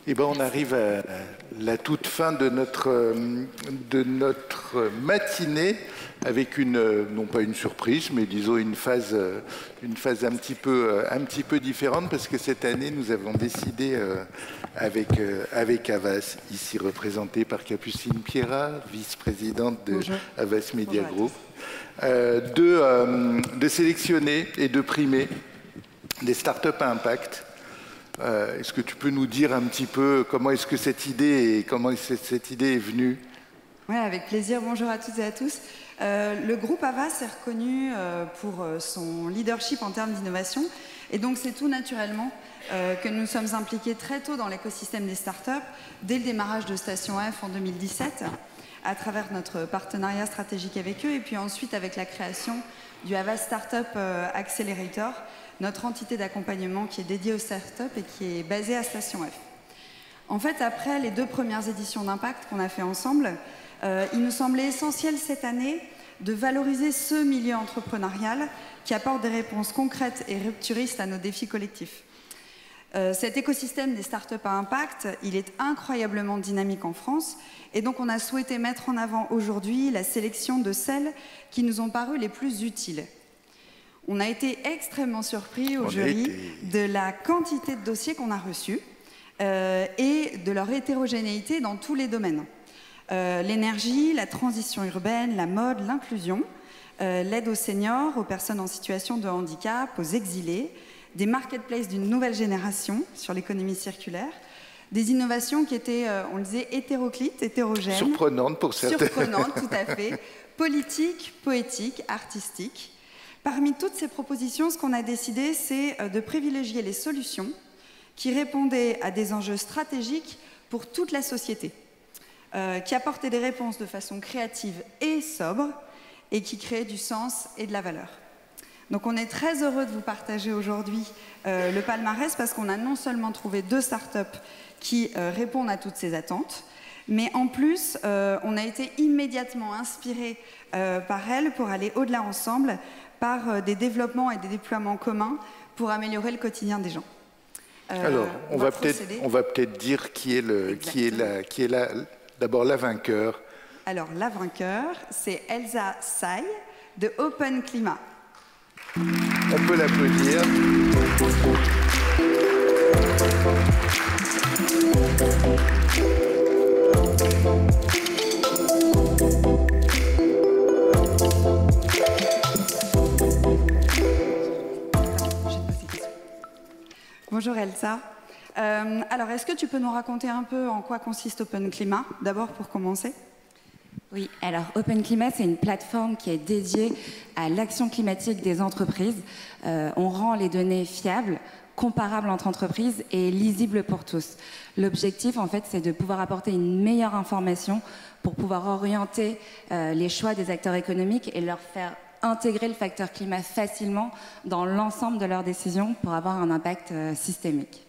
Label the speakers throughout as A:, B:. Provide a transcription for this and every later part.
A: Eh ben, on arrive à la toute fin de notre matinée avec non pas une surprise, mais disons une phase un petit peu différente, parce que cette année, nous avons décidé avec Havas, ici représentée par Capucine Pierrat, vice-présidente de Havas Media Group, de sélectionner et de primer des startups à impact. Est-ce que tu peux nous dire un petit peu comment est-ce que cette idée est venue?
B: Oui, avec plaisir. Bonjour à toutes et à tous. Le groupe Havas est reconnu pour son leadership en termes d'innovation. Et donc, c'est tout naturellement que nous sommes impliqués très tôt dans l'écosystème des startups, dès le démarrage de Station F en 2017, à travers notre partenariat stratégique avec eux, et puis ensuite avec la création du Havas Startup Accelerator, notre entité d'accompagnement qui est dédiée aux startups et qui est basée à Station F. En fait, après les 2 premières éditions d'Impact qu'on a fait ensemble, il nous semblait essentiel cette année de valoriser ce milieu entrepreneurial qui apporte des réponses concrètes et rupturistes à nos défis collectifs. Cet écosystème des startups à impact, il est incroyablement dynamique en France, et donc on a souhaité mettre en avant aujourd'hui la sélection de celles qui nous ont paru les plus utiles. On a été extrêmement surpris au jury de la quantité de dossiers qu'on a reçus et de leur hétérogénéité dans tous les domaines. L'énergie, la transition urbaine, la mode, l'inclusion, l'aide aux seniors, aux personnes en situation de handicap, aux exilés, des marketplaces d'une nouvelle génération sur l'économie circulaire, des innovations qui étaient, on le disait, hétéroclites, hétérogènes.
A: Surprenantes pour certains.
B: Surprenantes, tout à fait. Politiques, poétiques, artistiques. Parmi toutes ces propositions, ce qu'on a décidé, c'est de privilégier les solutions qui répondaient à des enjeux stratégiques pour toute la société, qui apportaient des réponses de façon créative et sobre, et qui créaient du sens et de la valeur. Donc on est très heureux de vous partager aujourd'hui le palmarès, parce qu'on a non seulement trouvé 2 startups qui répondent à toutes ces attentes, mais en plus, on a été immédiatement inspirés par elles pour aller au-delà ensemble, par des développements et des déploiements communs pour améliorer le quotidien des gens.
A: Alors, on va peut-être dire qui est d'abord la vainqueur.
B: Alors, la vainqueur, c'est Elsa Say de Open Climat.
A: On peut l'applaudir.
B: Bonjour Elsa. Alors, est-ce que tu peux nous raconter un peu en quoi consiste Open Climat, d'abord pour commencer?
C: Oui, alors Open Climat, c'est une plateforme qui est dédiée à l'action climatique des entreprises. On rend les données fiables, comparables entre entreprises et lisibles pour tous. L'objectif, en fait, c'est de pouvoir apporter une meilleure information pour pouvoir orienter les choix des acteurs économiques et leur faire intégrer le facteur climat facilement dans l'ensemble de leurs décisions pour avoir un impact systémique.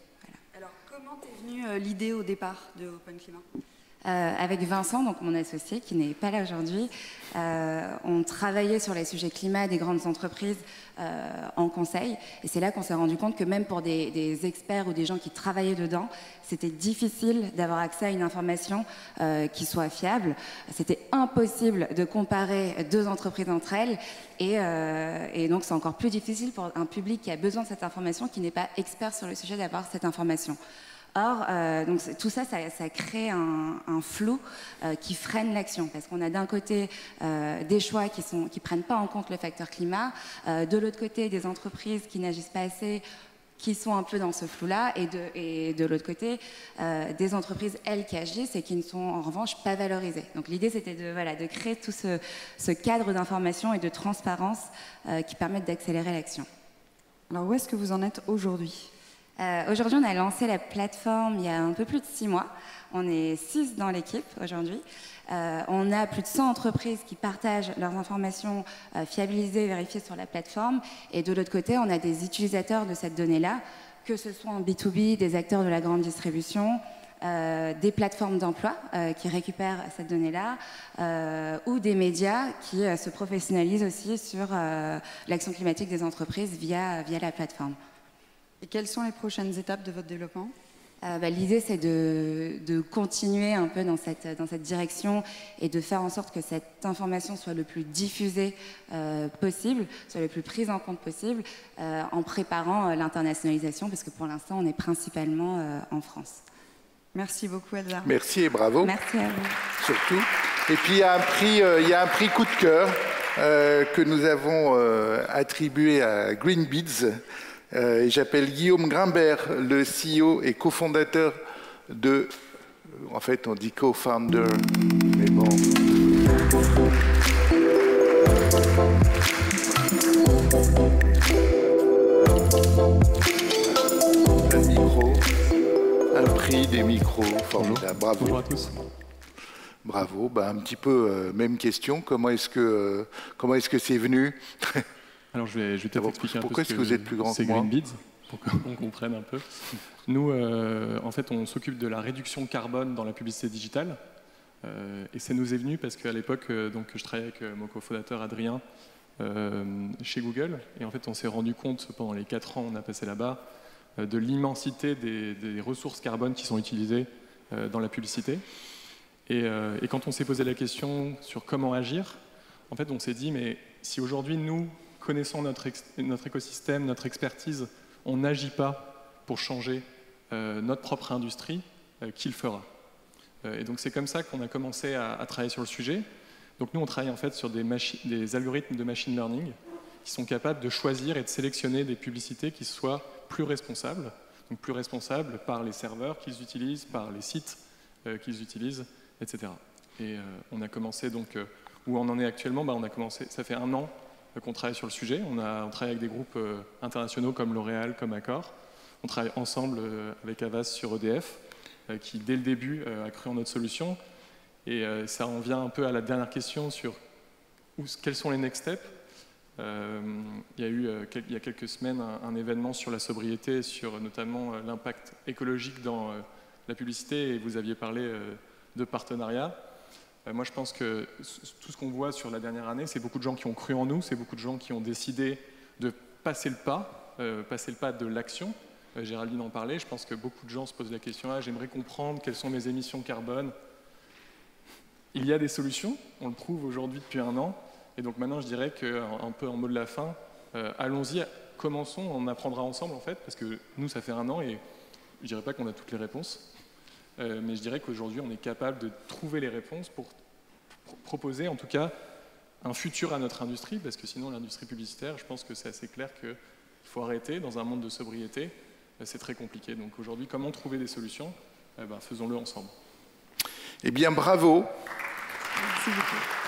B: Voilà. Alors, comment t'es venue l'idée au départ de Open Climat?
C: Avec Vincent, donc mon associé, qui n'est pas là aujourd'hui, on travaillait sur les sujets climat des grandes entreprises en conseil. Et c'est là qu'on s'est rendu compte que même pour des experts ou des gens qui travaillaient dedans, c'était difficile d'avoir accès à une information qui soit fiable. C'était impossible de comparer 2 entreprises entre elles. Et donc c'est encore plus difficile pour un public qui a besoin de cette information, qui n'est pas expert sur le sujet, d'avoir cette information. Or, donc, tout ça, ça crée un flou qui freine l'action, parce qu'on a d'un côté des choix qui prennent pas en compte le facteur climat, de l'autre côté des entreprises qui n'agissent pas assez, qui sont un peu dans ce flou-là, et de l'autre côté des entreprises, elles, qui agissent et qui ne sont en revanche pas valorisées. Donc l'idée, c'était de créer tout ce cadre d'information et de transparence qui permettent d'accélérer l'action.
B: Alors où est-ce que vous en êtes aujourd'hui ?
C: Aujourd'hui, on a lancé la plateforme il y a un peu plus de 6 mois. On est 6 dans l'équipe aujourd'hui. On a plus de 100 entreprises qui partagent leurs informations fiabilisées et vérifiées sur la plateforme. Et de l'autre côté, on a des utilisateurs de cette donnée-là, que ce soit en B2B, des acteurs de la grande distribution, des plateformes d'emploi qui récupèrent cette donnée-là, ou des médias qui se professionnalisent aussi sur l'action climatique des entreprises via la plateforme.
B: Et quelles sont les prochaines étapes de votre développement ?
C: L'idée, c'est de continuer un peu dans cette direction et de faire en sorte que cette information soit le plus diffusée possible, soit le plus prise en compte possible, en préparant l'internationalisation, parce que pour l'instant, on est principalement en France.
B: Merci beaucoup, Elsa.
A: Merci et bravo.
C: Merci à vous.
A: Surtout. Et puis il y a un prix coup de cœur que nous avons attribué à Green Beads. Et j'appelle Guillaume Grimbert, le CEO et cofondateur de... En fait, on dit co-founder, mais bon... Un micro, un prix, des micros, formidable. Bravo.
D: Bonjour à tous.
A: Bravo. Un petit peu même question. Comment est-ce que c'est venu?
D: Alors je vais peut-être expliquer un peu.
A: Pourquoi est-ce que vous êtes plus grand que moi?
D: C'est Green Beads, pour qu'on comprenne un peu. Nous, en fait, on s'occupe de la réduction carbone dans la publicité digitale. Et ça nous est venu parce qu'à l'époque, je travaillais avec mon cofondateur Adrien chez Google. Et en fait, on s'est rendu compte, pendant les 4 ans on a passé là-bas, de l'immensité des ressources carbone qui sont utilisées dans la publicité. Et quand on s'est posé la question sur comment agir, en fait, on s'est dit, mais si aujourd'hui, nous, connaissant notre écosystème, notre expertise, on n'agit pas pour changer notre propre industrie, qui le fera? Et donc c'est comme ça qu'on a commencé à travailler sur le sujet. Donc nous on travaille en fait sur des algorithmes de machine learning qui sont capables de choisir et de sélectionner des publicités qui soient plus responsables. Donc plus responsables par les serveurs qu'ils utilisent, par les sites qu'ils utilisent, etc. Et on a commencé donc, où on en est actuellement, on a commencé, ça fait 1 an qu'on travaille sur le sujet. On travaille avec des groupes internationaux comme L'Oréal, comme Accor. On travaille ensemble avec Havas sur EDF, qui dès le début a cru en notre solution. Et ça en vient un peu à la dernière question sur quels sont les next steps. Il y a eu il y a quelques semaines un événement sur la sobriété, sur notamment l'impact écologique dans la publicité, et vous aviez parlé de partenariat. Moi, je pense que tout ce qu'on voit sur la dernière année, c'est beaucoup de gens qui ont cru en nous, c'est beaucoup de gens qui ont décidé de passer le pas de l'action. Géraldine en parlait, je pense que beaucoup de gens se posent la question, j'aimerais comprendre quelles sont mes émissions carbone. Il y a des solutions, on le prouve aujourd'hui depuis 1 an, et donc maintenant je dirais qu'un peu en mot de la fin, allons-y, commençons, on apprendra ensemble en fait, parce que nous ça fait 1 an et je dirais pas qu'on a toutes les réponses. Mais je dirais qu'aujourd'hui, on est capable de trouver les réponses pour proposer, en tout cas, un futur à notre industrie, parce que sinon, l'industrie publicitaire, je pense que c'est assez clair qu'il faut arrêter. Dans un monde de sobriété, c'est très compliqué. Donc aujourd'hui, comment trouver des solutions? Faisons-le ensemble.
A: Eh bien, bravo.
B: Merci beaucoup.